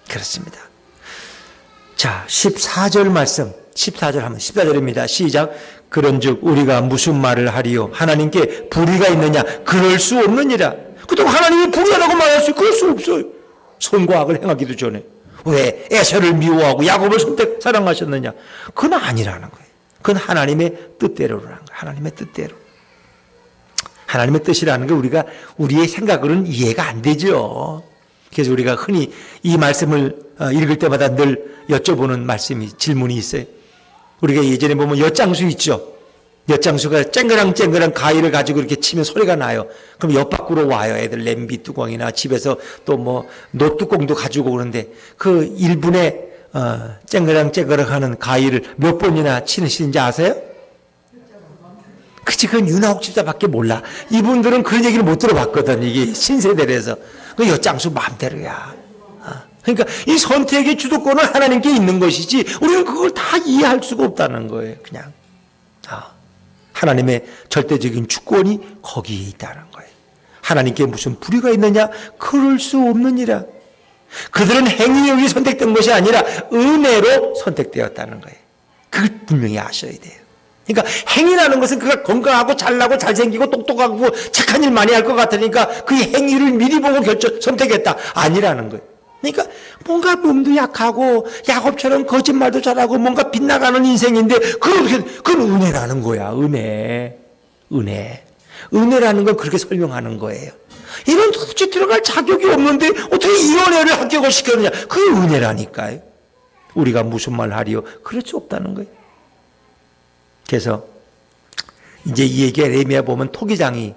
그렇습니다. 자, 14절 말씀. 14절 하면 14절입니다. 시작. 그런즉 우리가 무슨 말을 하리요? 하나님께 불의가 있느냐? 그럴 수 없느니라. 그렇다고 하나님이 불의하다고 말할 수 그럴 수 없어요. 선과 악을 행하기도 전에. 왜 에서를 미워하고 야곱을 선택 사랑하셨느냐? 그건 아니라는 거예요. 그건 하나님의 뜻대로라는 거예요. 하나님의 뜻대로. 하나님의 뜻이라는 게 우리의 생각으로는 이해가 안 되죠. 그래서 우리가 흔히 이 말씀을 읽을 때마다 늘 여쭤보는 질문이 있어요. 우리가 예전에 보면 엿장수 있죠. 엿장수가 쨍그랑쨍그랑 가위를 가지고 이렇게 치면 소리가 나요. 그럼 옆 밖으로 와요. 애들 냄비 뚜껑이나 집에서 또 뭐 노뚜껑도 가지고 오는데 그 1분에 쨍그랑쨍그랑 하는 가위를 몇 번이나 치시는지 아세요? 그치, 그건 윤하옥 집사밖에 몰라. 이분들은 그런 얘기를 못 들어봤거든. 이게 신세대라서. 그 엿장수 마음대로야. 그러니까 이 선택의 주도권은 하나님께 있는 것이지 우리는 그걸 다 이해할 수가 없다는 거예요. 그냥. 하나님의 절대적인 주권이 거기에 있다는 거예요. 하나님께 무슨 불의가 있느냐? 그럴 수 없느니라. 그들은 행위력이 선택된 것이 아니라 은혜로 선택되었다는 거예요. 그걸 분명히 아셔야 돼요. 그러니까 행위라는 것은 그가 건강하고 잘나고 잘생기고 똑똑하고 착한 일 많이 할 것 같으니까 그 행위를 미리 보고 선택했다. 아니라는 거예요. 그러니까 뭔가 몸도 약하고 야곱처럼 거짓말도 잘하고 뭔가 빗나가는 인생인데 그건 은혜라는 거야. 은혜라는 건 그렇게 설명하는 거예요. 이런 도대체 들어갈 자격이 없는데 어떻게 이런 애를 합격을 시켰느냐. 그게 은혜라니까요. 우리가 무슨 말 하리요? 그럴 수 없다는 거예요. 그래서 이제 이 얘기 에레미야 보면 토기를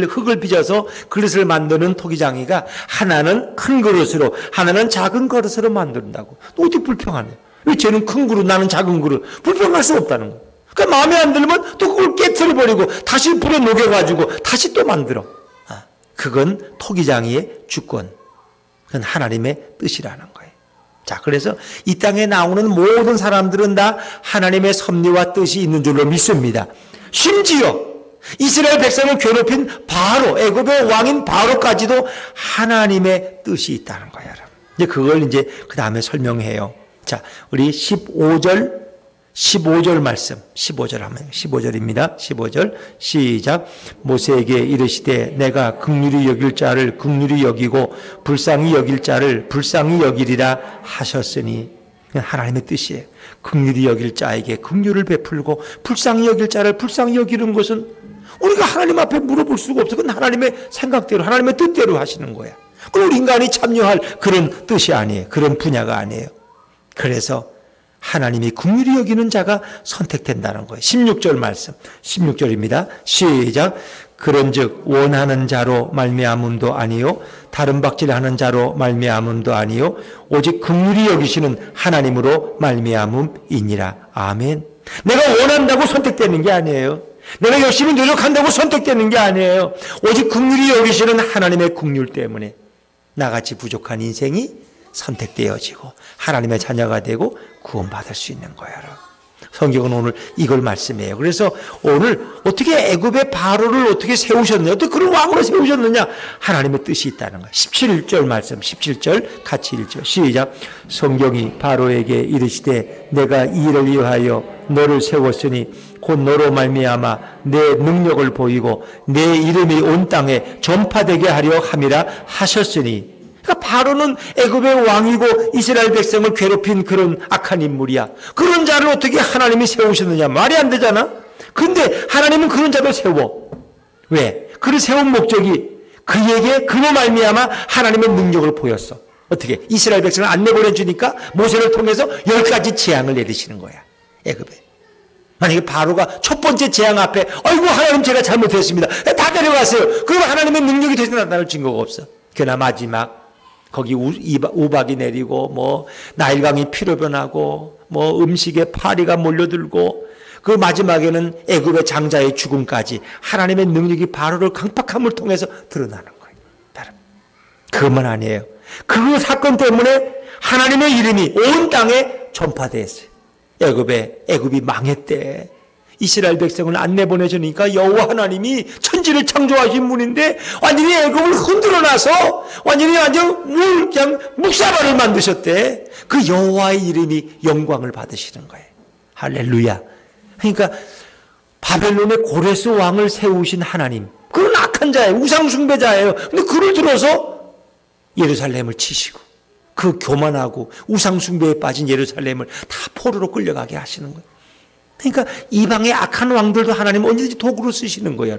흙을 빚어서 그릇을 만드는 토기장이가 하나는 큰 그릇으로 하나는 작은 그릇으로 만든다고. 또 어떻게 불평하냐? 왜 쟤는 큰 그릇 나는 작은 그릇? 불평할 수 없다는 거예요. 그러니까 마음에 안 들면 또 그걸 깨트려버리고 다시 불에 녹여가지고 다시 또 만들어. 그건 토기장이의 주권. 그건 하나님의 뜻이라는 거예요. 자, 그래서 이 땅에 나오는 모든 사람들은 다 하나님의 섭리와 뜻이 있는 줄로 믿습니다. 심지어 이스라엘 백성을 괴롭힌 바로, 애굽의 왕인 바로까지도 하나님의 뜻이 있다는 거예요. 이제 그걸 이제 그 다음에 설명해요. 자, 우리 15절 말씀, 15절 하면 15절입니다. 15절 시작. 모세에게 이르시되 내가 긍휼히 여길 자를 긍휼히 여기고 불쌍히 여길 자를 불쌍히 여기리라 하셨으니, 하나님의 뜻이에요. 긍휼히 여길 자에게 긍휼을 베풀고 불쌍히 여길 자를 불쌍히 여기는 것은 우리가 하나님 앞에 물어볼 수가 없어. 그건 하나님의 생각대로 하나님의 뜻대로 하시는 거야. 그건 우리 인간이 참여할 그런 뜻이 아니에요. 그런 분야가 아니에요. 그래서 하나님이 긍휼히 여기는 자가 선택된다는 거예요. 16절 말씀, 16절입니다. 시작. 그런즉 원하는 자로 말미암음도 아니요 다른 박질하는 자로 말미암음도 아니요 오직 긍휼히 여기시는 하나님으로 말미암음이니라. 아멘. 내가 원한다고 선택되는 게 아니에요. 내가 열심히 노력한다고 선택되는 게 아니에요. 오직 긍휼히 여기시는 하나님의 긍휼 때문에 나같이 부족한 인생이 선택되어지고 하나님의 자녀가 되고 구원받을 수 있는 거예요. 성경은 오늘 이걸 말씀해요. 그래서 오늘 어떻게 애굽의 바로를 어떻게 세우셨느냐, 어떻게 그런 왕으로 세우셨느냐, 하나님의 뜻이 있다는 거예요. 17절 말씀, 17절 같이 읽죠. 시작. 성경이 바로에게 이르시되 내가 이 일을 위하여 너를 세웠으니 곧 너로 말미암아 내 능력을 보이고 내 이름이 온 땅에 전파되게 하려 함이라 하셨으니. 그러니까 바로는 애굽의 왕이고 이스라엘 백성을 괴롭힌 그런 악한 인물이야. 그런 자를 어떻게 하나님이 세우셨느냐, 말이 안 되잖아. 근데 하나님은 그런 자도 세워. 왜? 그를 세운 목적이 그에게 그로 말미암아 하나님의 능력을 보였어. 어떻게? 이스라엘 백성을 안 내보내주니까 모세를 통해서 10가지 재앙을 내리시는 거야, 애굽에. 만약에 바로가 첫 번째 재앙 앞에 아이고 하나님 제가 잘못했습니다, 다 데려가세요. 그럼 하나님의 능력이 더 이상 나타날 증거가 없어. 그러나 마지막 거기 우박이 내리고 뭐 나일강이 피로 변하고 뭐 음식에 파리가 몰려들고 그 마지막에는 애굽의 장자의 죽음까지 하나님의 능력이 바로를 강팍함을 통해서 드러나는 거예요. 여러분, 그것만 아니에요. 그 사건 때문에 하나님의 이름이 온 땅에 전파됐어요. 애굽이 망했대. 이스라엘 백성을 안 내보내주니까 여호와 하나님이 천지를 창조하신 분인데 완전히 애굽을 흔들어놔서 완전 그냥 묵사발을 만드셨대. 그 여호와의 이름이 영광을 받으시는 거예요. 할렐루야. 그러니까 바벨론의 고레스 왕을 세우신 하나님, 그런 악한 자예요. 우상 숭배자예요. 근데 그를 들어서 예루살렘을 치시고 그 교만하고 우상 숭배에 빠진 예루살렘을 다 포로로 끌려가게 하시는 거예요. 그러니까 이방의 악한 왕들도 하나님 언제든지 도구로 쓰시는 거예요.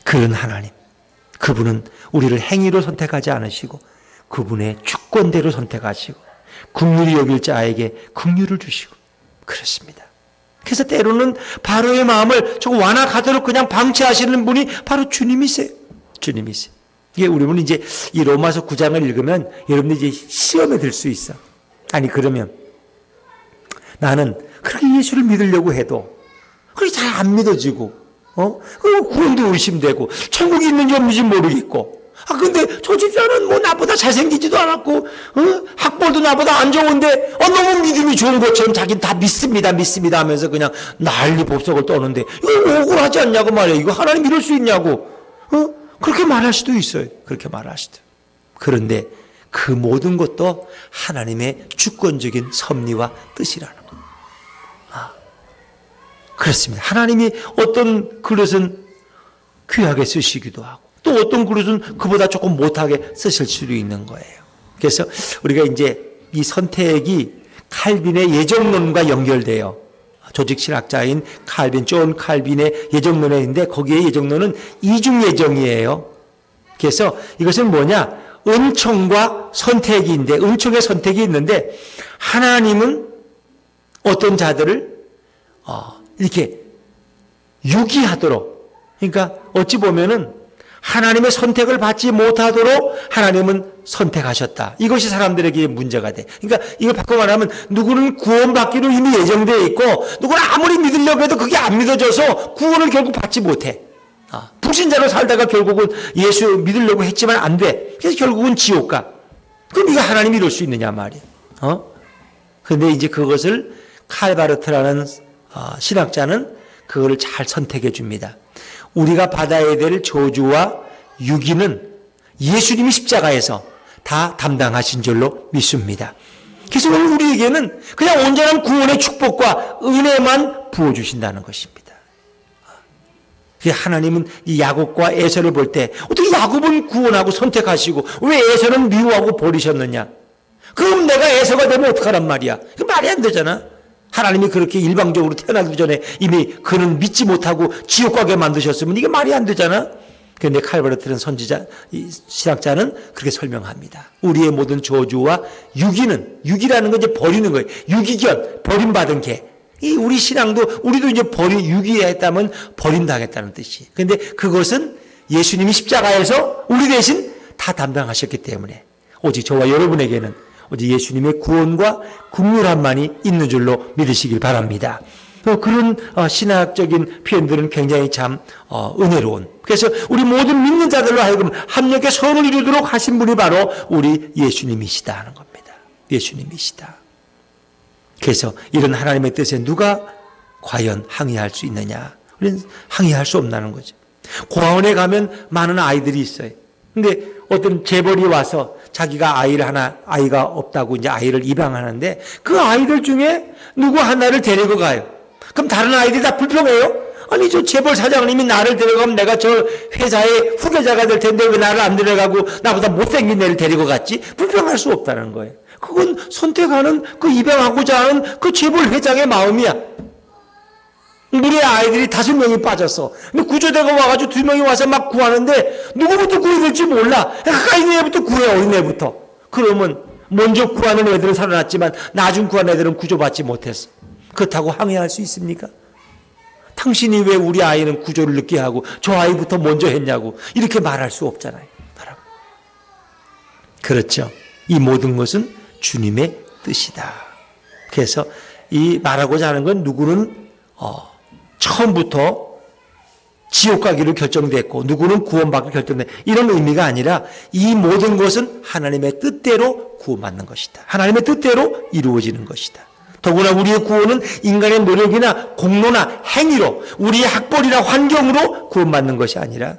그런 하나님, 그분은 우리를 행위로 선택하지 않으시고 그분의 주권대로 선택하시고 긍휼히 여길 자에게 긍휼을 주시고 그렇습니다. 그래서 때로는 바로의 마음을 조금 완화하도록 그냥 방치하시는 분이 바로 주님이세요. 주님이세요. 이게 우리는 이제 이 로마서 9장을 읽으면 여러분들이 이제 시험에 들 수 있어. 아니 그러면 나는 그렇게 예수를 믿으려고 해도 그렇게 잘 안 믿어지고 그리고 구원도 의심되고 천국이 있는지 없는지 모르겠고 근데 저 집사는 뭐 나보다 잘생기지도 않았고 학벌도 나보다 안 좋은데 너무 믿음이 좋은 것처럼 자기는 다 믿습니다 하면서 그냥 난리 법석을 떠는데 이거 억울하지 않냐고 말이에요. 이거 하나님 이럴 수 있냐고 그렇게 말할 수도 있어요. 그렇게 말할 수도. 그런데 그 모든 것도 하나님의 주권적인 섭리와 뜻이라는 거예요. 그렇습니다. 하나님이 어떤 그릇은 귀하게 쓰시기도 하고 또 어떤 그릇은 그보다 조금 못하게 쓰실 수도 있는 거예요. 그래서 우리가 이제 이 선택이 칼빈의 예정론과 연결돼요. 조직신학자인 존 칼빈의 예정론에 있는데 거기에 예정론은 이중 예정이에요. 그래서 이것은 뭐냐? 은총과 선택인데 은총의 선택이 있는데 하나님은 어떤 자들을 이렇게 유기하도록, 그러니까 어찌 보면은 하나님의 선택을 받지 못하도록 하나님은 선택하셨다. 이것이 사람들에게 문제가 돼. 그러니까 이걸 바꿔 말하면 누구는 구원받기로 이미 예정되어 있고 누구는 아무리 믿으려고 해도 그게 안 믿어져서 구원을 결국 받지 못해. 불신자로 살다가 결국은 예수 믿으려고 했지만 안 돼. 그래서 결국은 지옥 가. 그럼 이거 하나님이 이럴 수 있느냐 말이야. 그런데 이제 그것을 칼바르트라는 신학자는 그거를 잘 선택해 줍니다. 우리가 받아야 될 저주와 유기는 예수님이 십자가에서 다 담당하신 줄로 믿습니다. 그래서 우리에게는 그냥 온전한 구원의 축복과 은혜만 부어주신다는 것입니다. 하나님은 이 야곱과 에서를 볼 때 어떻게 야곱은 구원하고 선택하시고 왜 에서는 미워하고 버리셨느냐? 그럼 내가 에서가 되면 어떡하란 말이야? 그 말이 안 되잖아. 하나님이 그렇게 일방적으로 태어나기 전에 이미 그는 믿지 못하고 지옥 가게 만드셨으면 이게 말이 안 되잖아. 그런데 칼바르트는 선지자, 신학자는 그렇게 설명합니다. 우리의 모든 저주와 유기라는 건 이제 버리는 거예요. 유기견, 버림받은 개. 우리 신앙도 우리도 이제 유기했다면 버림당했다는 뜻이에요. 그런데 그것은 예수님이 십자가에서 우리 대신 다 담당하셨기 때문에 오직 저와 여러분에게는 오직 예수님의 구원과 긍휼함만이 있는 줄로 믿으시길 바랍니다. 그런 신학적인 표현들은 굉장히 참 은혜로운. 그래서 우리 모든 믿는 자들로 하여금 합력의 선을 이루도록 하신 분이 바로 우리 예수님이시다 하는 겁니다. 예수님이시다. 그래서 이런 하나님의 뜻에 누가 과연 항의할 수 있느냐? 우리는 항의할 수 없다는 거죠. 고아원에 가면 많은 아이들이 있어요. 근데 어떤 재벌이 와서 자기가 아이가 없다고 이제 아이를 입양하는데 그 아이들 중에 누구 하나를 데리고 가요. 그럼 다른 아이들이 다 불평해요? 아니 저 재벌 사장님이 나를 데려가면 내가 저 회사의 후계자가 될 텐데 왜 나를 안 데려가고 나보다 못생긴 애를 데리고 갔지? 불평할 수 없다는 거예요. 그건 선택하는 그 입양하고자 하는 그 재벌 회장의 마음이야. 우리 아이들이 5명이 빠졌어. 근데 구조대가 와가지고 2명이 와서 막 구하는데 누구부터 구해야 될지 몰라. 가까이 있는 애부터 구해, 어린애부터. 그러면 먼저 구하는 애들은 살아났지만 나중 구한 애들은 구조받지 못했어. 그렇다고 항의할 수 있습니까? 당신이 왜 우리 아이는 구조를 늦게 하고 저 아이부터 먼저 했냐고 이렇게 말할 수 없잖아요. 그렇죠. 이 모든 것은 주님의 뜻이다. 그래서 이 말하고자 하는 건 누구는 처음부터 지옥 가기로 결정됐고 누구는 구원받기로 결정된 이런 의미가 아니라 이 모든 것은 하나님의 뜻대로 구원받는 것이다. 하나님의 뜻대로 이루어지는 것이다. 더구나 우리의 구원은 인간의 노력이나 공로나 행위로 우리의 학벌이나 환경으로 구원받는 것이 아니라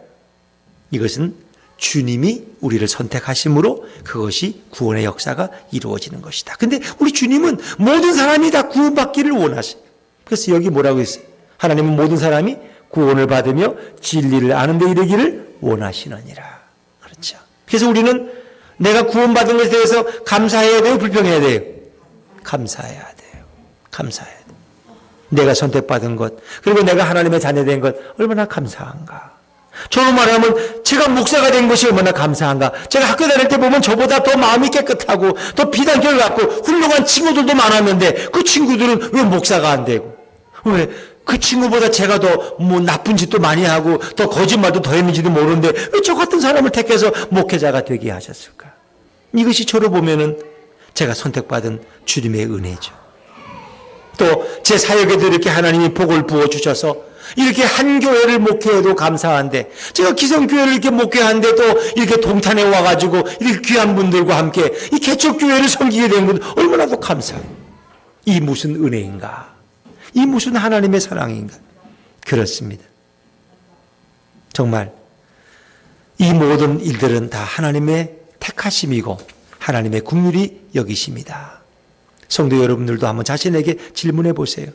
이것은 주님이 우리를 선택하심으로 그것이 구원의 역사가 이루어지는 것이다. 근데 우리 주님은 모든 사람이 다 구원받기를 원하세요. 그래서 여기 뭐라고 했어요? 하나님은 모든 사람이 구원을 받으며 진리를 아는 데 이르기를 원하시느니라. 그렇죠. 그래서 우리는 내가 구원받은 것에 대해서 감사해야 돼요? 불평해야 돼요? 감사해야 돼요. 감사해야 돼요. 내가 선택받은 것, 그리고 내가 하나님의 자녀된 것 얼마나 감사한가. 저로 말하면 제가 목사가 된 것이 얼마나 감사한가. 제가 학교 다닐 때 보면 저보다 더 마음이 깨끗하고 더 비단결 갖고 훌륭한 친구들도 많았는데 그 친구들은 왜 목사가 안 되고, 왜 그 친구보다 제가 더 뭐 나쁜 짓도 많이 하고 더 거짓말도 더 했는지도 모르는데 왜 저 같은 사람을 택해서 목회자가 되게 하셨을까? 이것이 저로 보면은 제가 선택받은 주님의 은혜죠. 또 제 사역에도 이렇게 하나님이 복을 부어주셔서 이렇게 한 교회를 목회해도 감사한데, 제가 기성교회를 이렇게 목회하는데 또 이렇게 동탄에 와가지고 이렇게 귀한 분들과 함께 이 개척교회를 섬기게 된 건 얼마나 더 감사해요. 이 무슨 은혜인가? 이 무슨 하나님의 사랑인가? 그렇습니다. 정말 이 모든 일들은 다 하나님의 택하심이고 하나님의 긍휼이 여기십니다. 성도 여러분들도 한번 자신에게 질문해 보세요.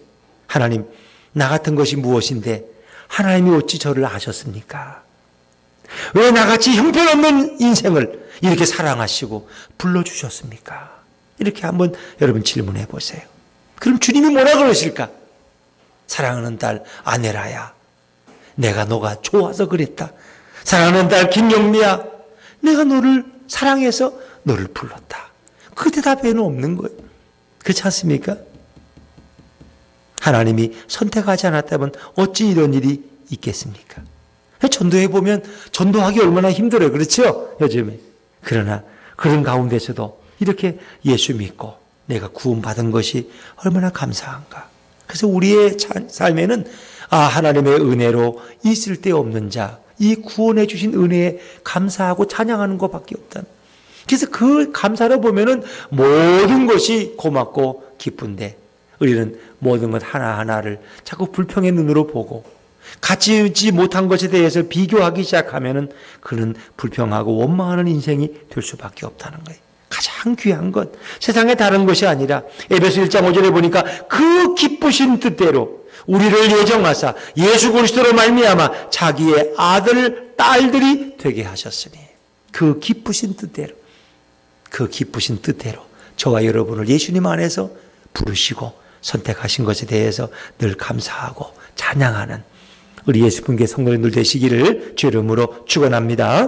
하나님, 나 같은 것이 무엇인데 하나님이 어찌 저를 아셨습니까? 왜 나같이 형편없는 인생을 이렇게 사랑하시고 불러주셨습니까? 이렇게 한번 여러분 질문해 보세요. 그럼 주님이 뭐라 그러실까? 사랑하는 딸 아내라야, 내가 너가 좋아서 그랬다. 사랑하는 딸 김영미야, 내가 너를 사랑해서 너를 불렀다. 그 대답에는 없는 거예요. 그렇지 않습니까? 하나님이 선택하지 않았다면 어찌 이런 일이 있겠습니까? 전도해 보면 전도하기 얼마나 힘들어요. 그렇죠? 요즘에. 그러나 그런 가운데서도 이렇게 예수 믿고 내가 구원받은 것이 얼마나 감사한가. 그래서 우리의 삶에는 하나님의 은혜로 있을 데 없는 자, 이 구원해 주신 은혜에 감사하고 찬양하는 것밖에 없다. 그래서 그 감사로 보면은 모든 것이 고맙고 기쁜데 우리는 모든 것 하나하나를 자꾸 불평의 눈으로 보고 갖지 못한 것에 대해서 비교하기 시작하면은 그는 불평하고 원망하는 인생이 될 수밖에 없다는 거예요. 가장 귀한 것, 세상에 다른 것이 아니라 에베소 1장 5절에 보니까 그 기쁘신 뜻대로 우리를 예정하사 예수 그리스도로 말미암아 자기의 아들, 딸들이 되게 하셨으니, 그 기쁘신 뜻대로, 그 기쁘신 뜻대로 저와 여러분을 예수님 안에서 부르시고 선택하신 것에 대해서 늘 감사하고 찬양하는 우리 예수님께 성도님들 되시기를 주의 이름으로 축원합니다.